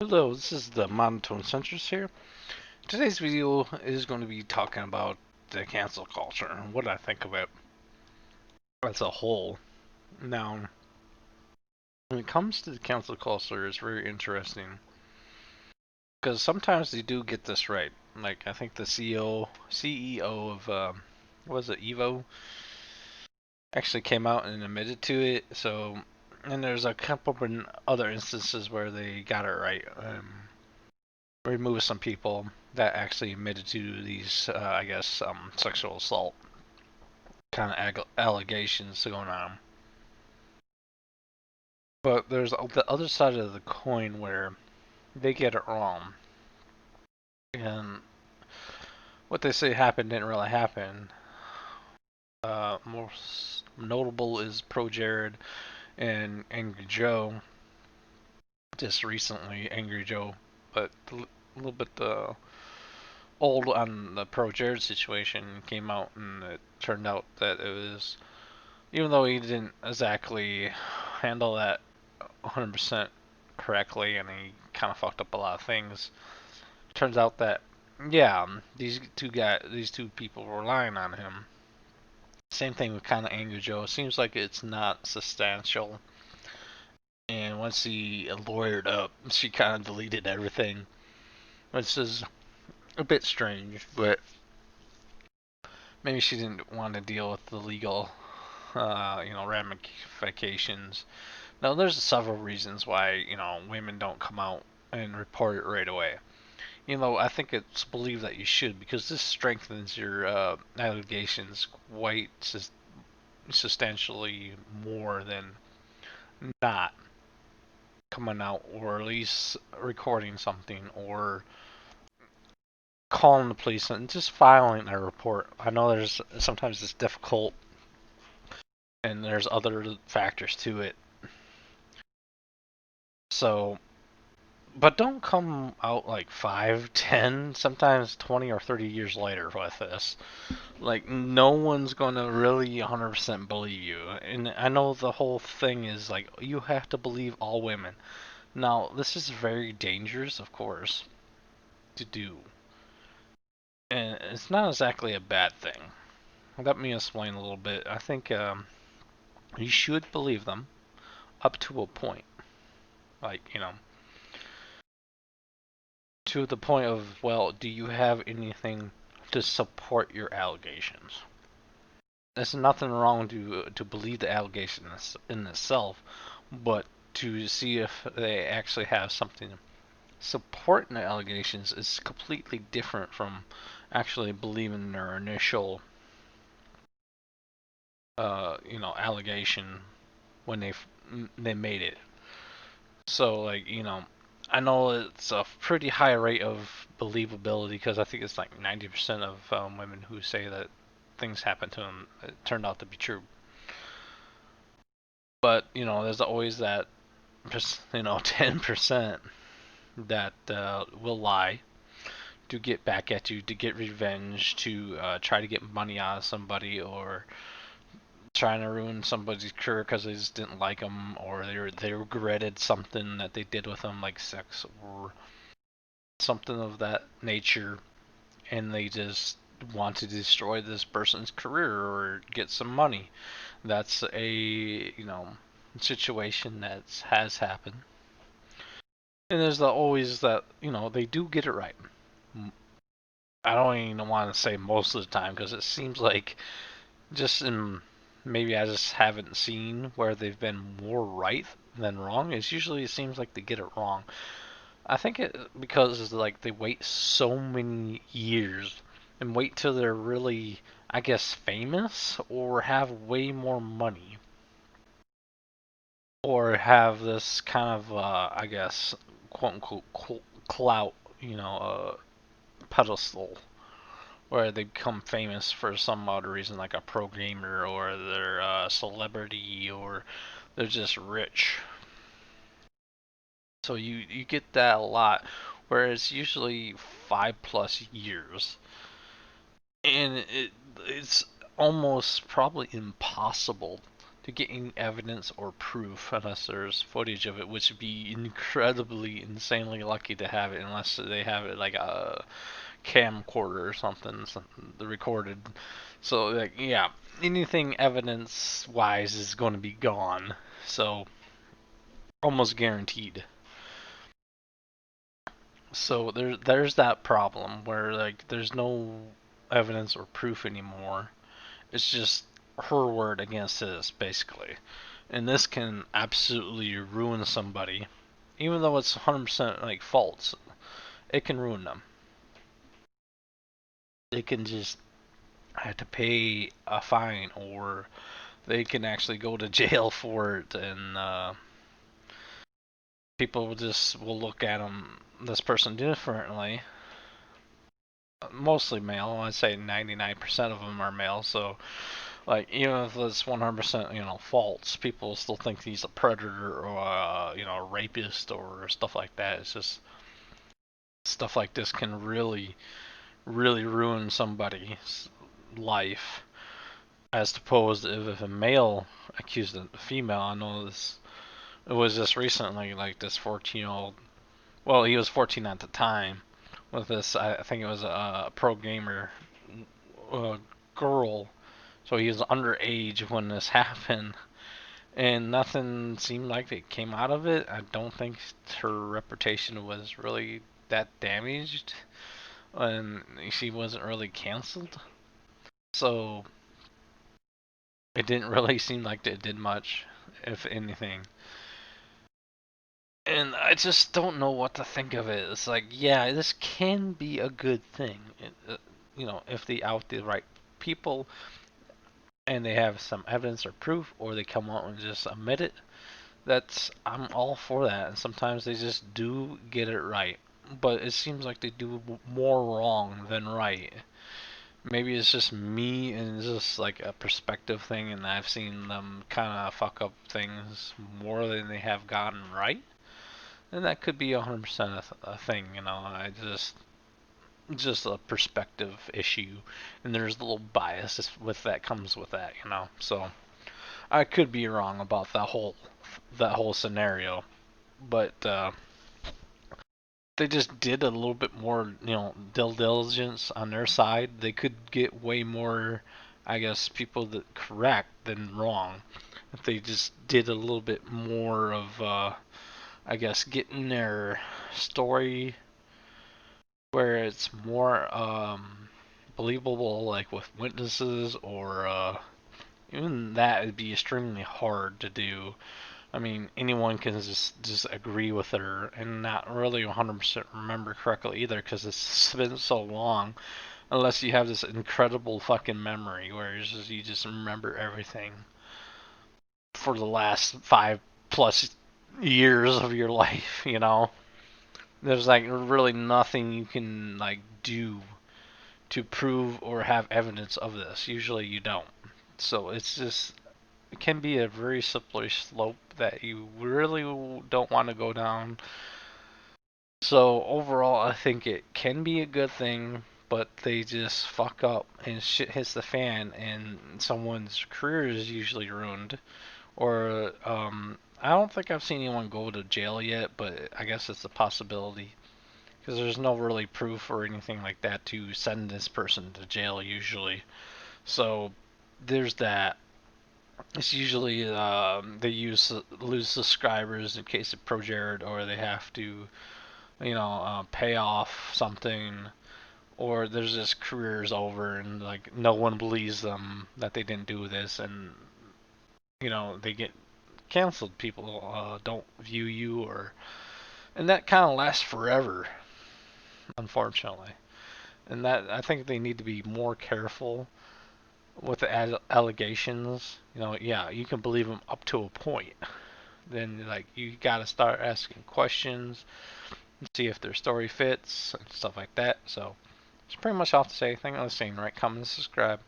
Hello, this is the Monotone Centrist here. Today's video is going to be talking about the cancel culture and what I think of it as a whole. Now, when it comes to the cancel culture, it's very interesting because sometimes they do get this right. Like I think the CEO of what was it, Evo, actually came out and admitted to it. So, and there's a couple of other instances where they got it right. Remove some people that actually admitted to these, I guess, sexual assault kind of allegations going on. But there's the other side of the coin where they get it wrong, and what they say happened didn't really happen. Most notable is Pro Jared and Angry Joe. Just recently, Angry Joe, but a little bit old on the Pro Jared situation came out, and it turned out that it was, even though he didn't exactly handle that 100% correctly and he kind of fucked up a lot of things, turns out that yeah, these two people were relying on him. Same thing with kind of Angry Joe. It seems like it's not substantial. And once he lawyered up, she kind of deleted everything, which is a bit strange. But maybe she didn't want to deal with the legal, ramifications. Now, there's several reasons why women don't come out and report it right away. I think it's believed that you should because this strengthens your allegations quite substantially more than not coming out or at least recording something or calling the police and just filing a report. I know there's sometimes it's difficult and there's other factors to it. So, but don't come out like 5, 10, sometimes 20 or 30 years later with this. Like, no one's gonna really 100% believe you. And I know the whole thing is like, you have to believe all women. Now, this is very dangerous, of course, to do. And it's not exactly a bad thing. Let me explain a little bit. I think you should believe them up to a point. Like, to the point of, well, do you have anything to support your allegations? There's nothing wrong to believe the allegation in itself, but to see if they actually have something supporting the allegations is completely different from actually believing their initial, allegation when they made it. So, like, I know it's a pretty high rate of believability because I think it's like 90% of women who say that things happen to them it turned out to be true. But there's always that just 10% that will lie to get back at you, to get revenge, to try to get money out of somebody, or trying to ruin somebody's career because they just didn't like them, or they regretted something that they did with them, like sex or something of that nature, and they just want to destroy this person's career or get some money. That's a situation that has happened. And there's always that they do get it right. I don't even want to say most of the time because it seems like just in maybe I just haven't seen where they've been more right than wrong. It seems like they get it wrong. I think it because like they wait so many years and wait till they're really, I guess, famous or have way more money or have this kind of I guess, quote unquote clout, pedestal where they become famous for some odd reason, like a pro gamer, or they're a celebrity, or they're just rich. So you get that a lot, whereas usually 5 plus years, and it's almost probably impossible to get any evidence or proof unless there's footage of it, which would be incredibly, insanely lucky to have it, unless they have it like a camcorder or something, the recorded. So like, yeah, anything evidence wise is going to be gone. So almost guaranteed. So there's that problem where like there's no evidence or proof anymore. It's just her word against his, basically. And this can absolutely ruin somebody. Even though it's 100% like false, it can ruin them. They can just have to pay a fine, or they can actually go to jail for it, and people will look at this person differently. Mostly male. I'd say 99% of them are male. So, like, even if it's 100%, false, people still think he's a predator or a rapist or stuff like that. It's just stuff like this can really, really ruin somebody's life. As opposed to if a male accused a female. I know this. It was just recently, like this 14-year-old. Well, he was 14 at the time. With this, I think it was a pro gamer girl, so he was underage when this happened, and nothing seemed like it came out of it. I don't think her reputation was really that damaged, and she wasn't really canceled. So it didn't really seem like it did much, if anything. And I just don't know what to think of it. It's like, yeah, this can be a good thing, if they out the right people and they have some evidence or proof, or they come out and just admit it. I'm all for that. And sometimes they just do get it right, but it seems like they do more wrong than right. Maybe it's just me and it's just like a perspective thing, and I've seen them kind of fuck up things more than they have gotten right. And that could be 100% a thing, I just a perspective issue, and there's a little bias with that comes with that. So I could be wrong about that whole scenario, but they just did a little bit more, due diligence on their side. They could get way more, I guess, people that correct than wrong if they just did a little bit more of, I guess, getting their story where it's more believable, like with witnesses, or even that would be extremely hard to do. I mean, anyone can just agree with her and not really 100% remember correctly either, because it's been so long. Unless you have this incredible fucking memory where you just remember everything for the last 5+ years of your life. There's like really nothing you can like do to prove or have evidence of this. Usually you don't. So it can be a very slippery slope that you really don't want to go down. So overall, I think it can be a good thing, but they just fuck up and shit hits the fan, and someone's career is usually ruined. Or I don't think I've seen anyone go to jail yet, but I guess it's a possibility because there's no really proof or anything like that to send this person to jail usually. So there's that. It's usually they lose subscribers in case of ProJared, or they have to pay off something, or there's just careers over and like no one believes them that they didn't do this, and they get canceled. People don't view you, and that kind of lasts forever, unfortunately. And that I think they need to be more careful with the allegations. Yeah, you can believe them up to a point. Then like you got to start asking questions and see if their story fits and stuff like that. So it's pretty much all to say. Thank you for listening. Right, comment, and subscribe.